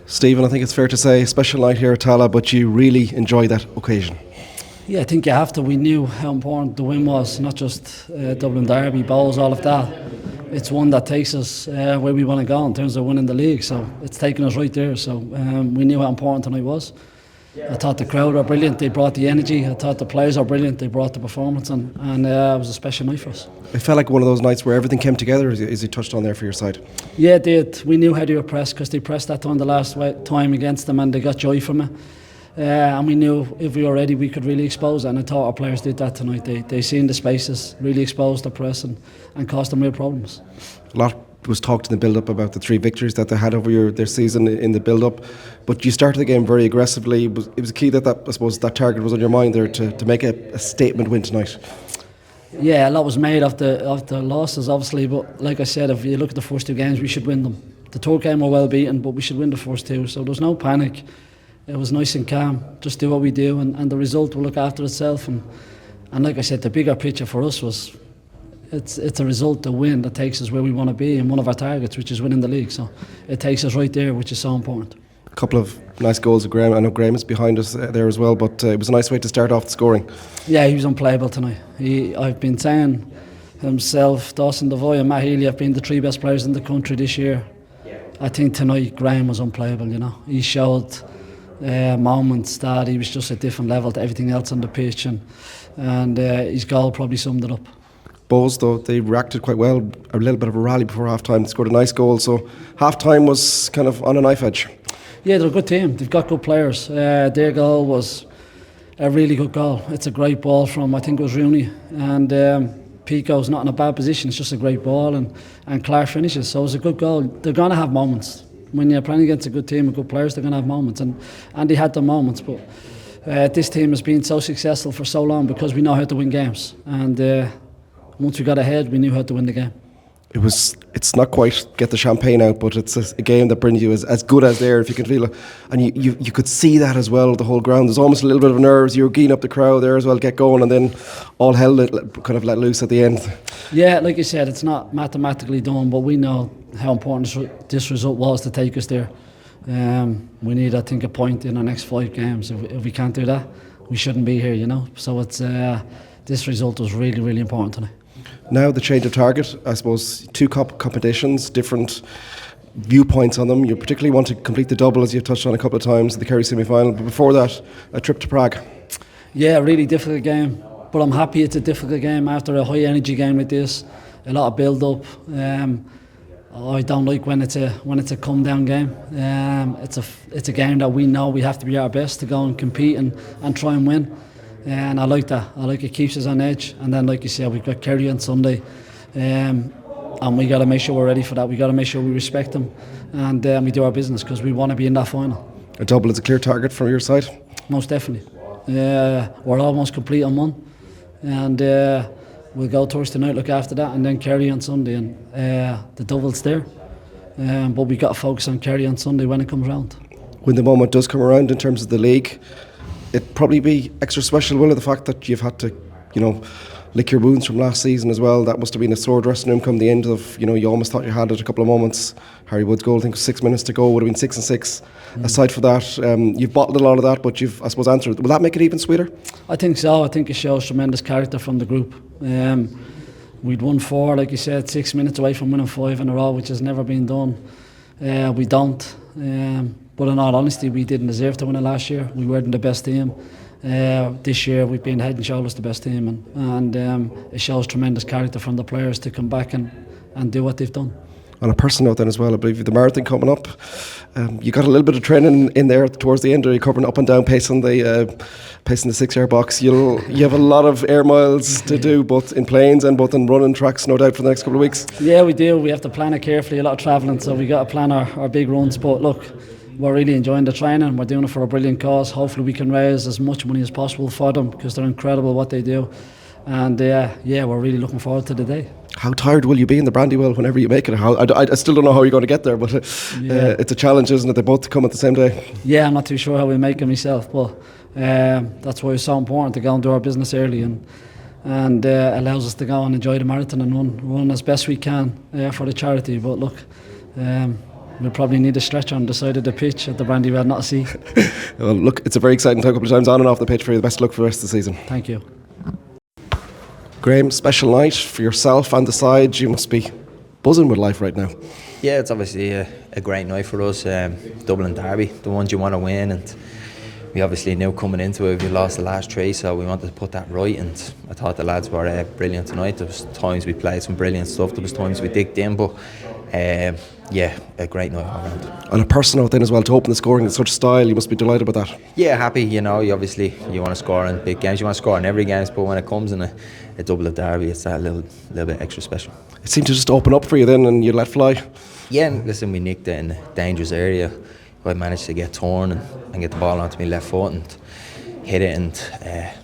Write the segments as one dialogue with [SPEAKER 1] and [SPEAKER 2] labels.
[SPEAKER 1] Stephen, I think it's fair to say, special night here at Tallaght, but you really enjoy that occasion.
[SPEAKER 2] Yeah, I think you have to. We knew how important the win was, not just Dublin Derby, bowls, all of that. It's one that takes us where we want to go in terms of winning the league, so it's taken us right there. So we knew how important tonight was. I thought the crowd were brilliant, they brought the energy. I thought the players were brilliant, they brought the performance, and it was a special night for us.
[SPEAKER 1] It felt like one of those nights where everything came together, as you touched on there for your side.
[SPEAKER 2] Yeah, it did. We knew how they were pressed because they pressed that time the last time against them and they got joy from it. And we knew if we were ready we could really expose it, and I thought our players did that tonight. They seen the spaces, really exposed the press and caused them real problems.
[SPEAKER 1] A lot was talked in the build-up about the 3 victories that they had over their season in the build-up, but you started the game very aggressively. It was key that I suppose that target was on your mind there to make a statement win tonight.
[SPEAKER 2] Yeah, a lot was made of the losses obviously, but like I said, if you look at the first 2 games we should win them. The third game were well beaten, but we should win the first 2, so there's no panic. It was nice and calm, just do what we do, and the result will look after itself. And like I said, the bigger picture for us was it's a result, the win, that takes us where we want to be in one of our targets, which is winning the league. So it takes us right there, which is so important.
[SPEAKER 1] A couple of nice goals of Graham. I know Graham is behind us there as well, but it was a nice way to start off the scoring.
[SPEAKER 2] Yeah, he was unplayable tonight. I've been saying himself, Dawson Devoy and Matt Healy have been the 3 best players in the country this year. I think tonight Graham was unplayable, He showed moments that he was just a different level to everything else on the pitch, and his goal probably summed it up.
[SPEAKER 1] Bows, though, they reacted quite well. A little bit of a rally before half-time. They scored a nice goal, so half-time was kind of on a knife edge.
[SPEAKER 2] Yeah, they're a good team. They've got good players. Their goal was a really good goal. It's a great ball from, I think it was Rooney, and Pico's not in a bad position. It's just a great ball, and Clark finishes, so it's a good goal. They're going to have moments. When you're playing against a good team with good players, they're going to have moments, and they had the moments, but this team has been so successful for so long because we know how to win games, and once we got ahead we knew how to win the game. It's
[SPEAKER 1] not quite get the champagne out, but it's a game that brings you as good as there, if you can feel it, and you could see that as well. The whole ground, there's almost a little bit of nerves. You were geeing up the crowd there as well, get going, and then all hell kind of let loose at the end.
[SPEAKER 2] Yeah, like you said, it's not mathematically done, but we know how important this result was to take us there. We need, I think, a point in our next 5 games. If we can't do that, we shouldn't be here, So it's this result was really, really important tonight.
[SPEAKER 1] Now the change of target, I suppose 2 competitions, different viewpoints on them. You particularly want to complete the double, as you've touched on a couple of times, the Kerry semi-final, but before that, a trip to Prague.
[SPEAKER 2] Yeah, a really difficult game, but I'm happy it's a difficult game after a high energy game like this. A lot of build up. I don't like when it's a come down game. It's a game that we know we have to be our best to go and compete and try and win. And I like that. I like it keeps us on edge. And then, like you said, we've got Kerry on Sunday, and we got to make sure we're ready for that. We got to make sure we respect them, and we do our business because we want to be in that final.
[SPEAKER 1] A double is a clear target from your side.
[SPEAKER 2] Most definitely. We're almost complete on one, and we'll go Thursday night, look after that, and then Kerry on Sunday, and the double's there. But we got to focus on Kerry on Sunday when it comes around.
[SPEAKER 1] When the moment does come around in terms of the league, it'd probably be extra special, will it, the fact that you've had to, lick your wounds from last season as well. That must have been a sore dressing room come the end of, you almost thought you had it a couple of moments. Harry Wood's goal, I think, was 6 minutes to go, would have been 6 and 6. Aside from that, you've bottled a lot of that, but you've, I suppose, answered. Will that make it even sweeter?
[SPEAKER 2] I think so. I think it shows tremendous character from the group. We'd won 4, like you said, 6 minutes away from winning 5 in a row, which has never been done. We don't. But in all honesty, we didn't deserve to win it last year. We weren't the best team. This year we've been head and shoulders the best team, and it shows tremendous character from the players to come back and do what they've done.
[SPEAKER 1] On a personal note then as well, I believe the marathon coming up, you got a little bit of training in there towards the end. Are you covering up and down, pacing the 6-yard box? You have a lot of air miles to do, both in planes and both in running tracks, no doubt, for the next couple of weeks.
[SPEAKER 2] Yeah, we do. We have to plan it carefully, a lot of travelling, so we got to plan our big runs. But look, we're really enjoying the training. We're doing it for a brilliant cause. Hopefully we can raise as much money as possible for them, because they're incredible what they do. And we're really looking forward to the day.
[SPEAKER 1] How tired will you be in the Brandywell whenever you make it? I still don't know how you're going to get there, but it's a challenge, isn't it? They both come at the same day.
[SPEAKER 2] Yeah, I'm not too sure how we make it myself, but that's why it's so important to go and do our business early, and allows us to go and enjoy the marathon and run as best we can for the charity. But look, we'll probably need a stretcher on the side of the pitch at the Brandywell, not a sea.
[SPEAKER 1] Well, look, it's a very exciting time, a couple of times on and off the pitch for you. The best of luck for the rest of the season.
[SPEAKER 2] Thank you.
[SPEAKER 1] Graham, special night for yourself and the side. You must be buzzing with life right now.
[SPEAKER 3] Yeah, it's obviously a great night for us. Dublin derby, the ones you want to win, and we obviously knew coming into it we lost the last three, so we wanted to put that right. And I thought the lads were brilliant tonight. There was times we played some brilliant stuff. There was times we digged in, but yeah, a great night all round.
[SPEAKER 1] On a personal note then as well, to open the scoring in such style, you must be delighted with that.
[SPEAKER 3] Yeah, happy. You know, you want to score in big games. You want to score in every game, but when it comes in a double of derby, it's that little bit extra special.
[SPEAKER 1] It seemed to just open up for you then, and you let fly.
[SPEAKER 3] Yeah, and listen, we nicked it in a dangerous area. I managed to get torn and get the ball onto my left foot and hit it, and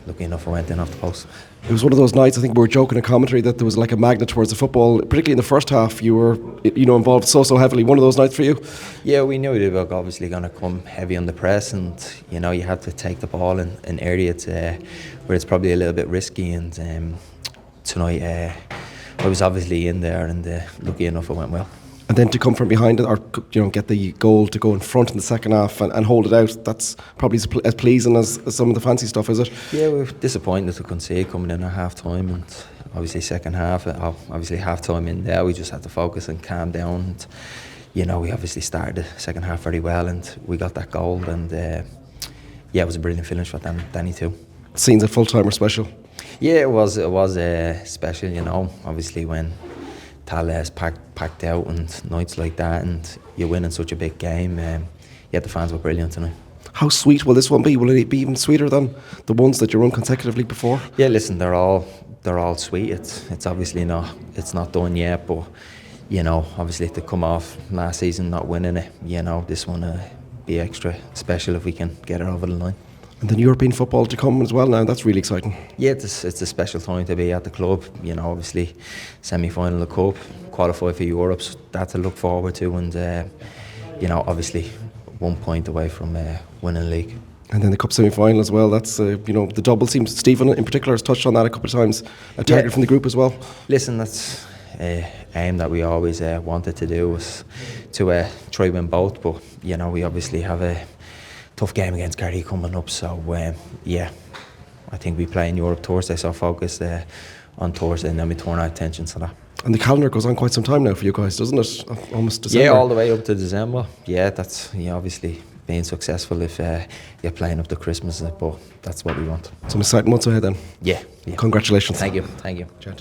[SPEAKER 3] lucky enough I went in off the post.
[SPEAKER 1] It was one of those nights, I think we were joking in commentary, that there was like a magnet towards the football, particularly in the first half. You were involved so heavily. One of those nights for you?
[SPEAKER 3] Yeah, we knew they were obviously going to come heavy on the press, and you had to take the ball in an area where it's probably a little bit risky, and tonight I was obviously in there, and lucky enough it went well.
[SPEAKER 1] And then to come from behind it, or get the goal to go in front in the second half and hold it out, that's probably as pleasing as some of the fancy stuff, is it?
[SPEAKER 3] Yeah, we were disappointed to concede coming in at half time, and obviously second half, obviously half time in there, we just had to focus and calm down. And, we obviously started the second half very well, and we got that goal, and yeah, it was a brilliant finish for Danny too.
[SPEAKER 1] Scenes at full time were special.
[SPEAKER 3] Yeah, it was special. Obviously when Tallaght packed out and nights like that, and you win in such a big game, the fans were brilliant tonight.
[SPEAKER 1] How sweet will this one be? Will it be even sweeter than the ones that you run consecutively before?
[SPEAKER 3] Yeah, listen, they're all sweet. It's obviously not done yet, but obviously to come off last season not winning it, this one will be extra special if we can get it over the line.
[SPEAKER 1] And then European football to come as well now, that's really exciting.
[SPEAKER 3] Yeah, it's a special time to be at the club. Obviously semi-final of the Cup, qualify for Europe's, that to look forward to, and obviously 1 point away from winning the league. And then the Cup semi-final as well, that's the double team. Stephen in particular has touched on that a couple of times, a target from the group as well. Listen, that's aim that we always wanted to do, was to try win both, but we obviously have a tough game against Kerry coming up, so I think we play in Europe Thursday, so focus on Thursday, and then we turn our attention to that. And the calendar goes on quite some time now for you guys, doesn't it? Almost December. Yeah, all the way up to December. Yeah, that's obviously being successful if you're playing up to Christmas, but that's what we want.
[SPEAKER 1] Some exciting months ahead then.
[SPEAKER 3] Yeah.
[SPEAKER 1] Congratulations.
[SPEAKER 3] Thank you.
[SPEAKER 1] Gent.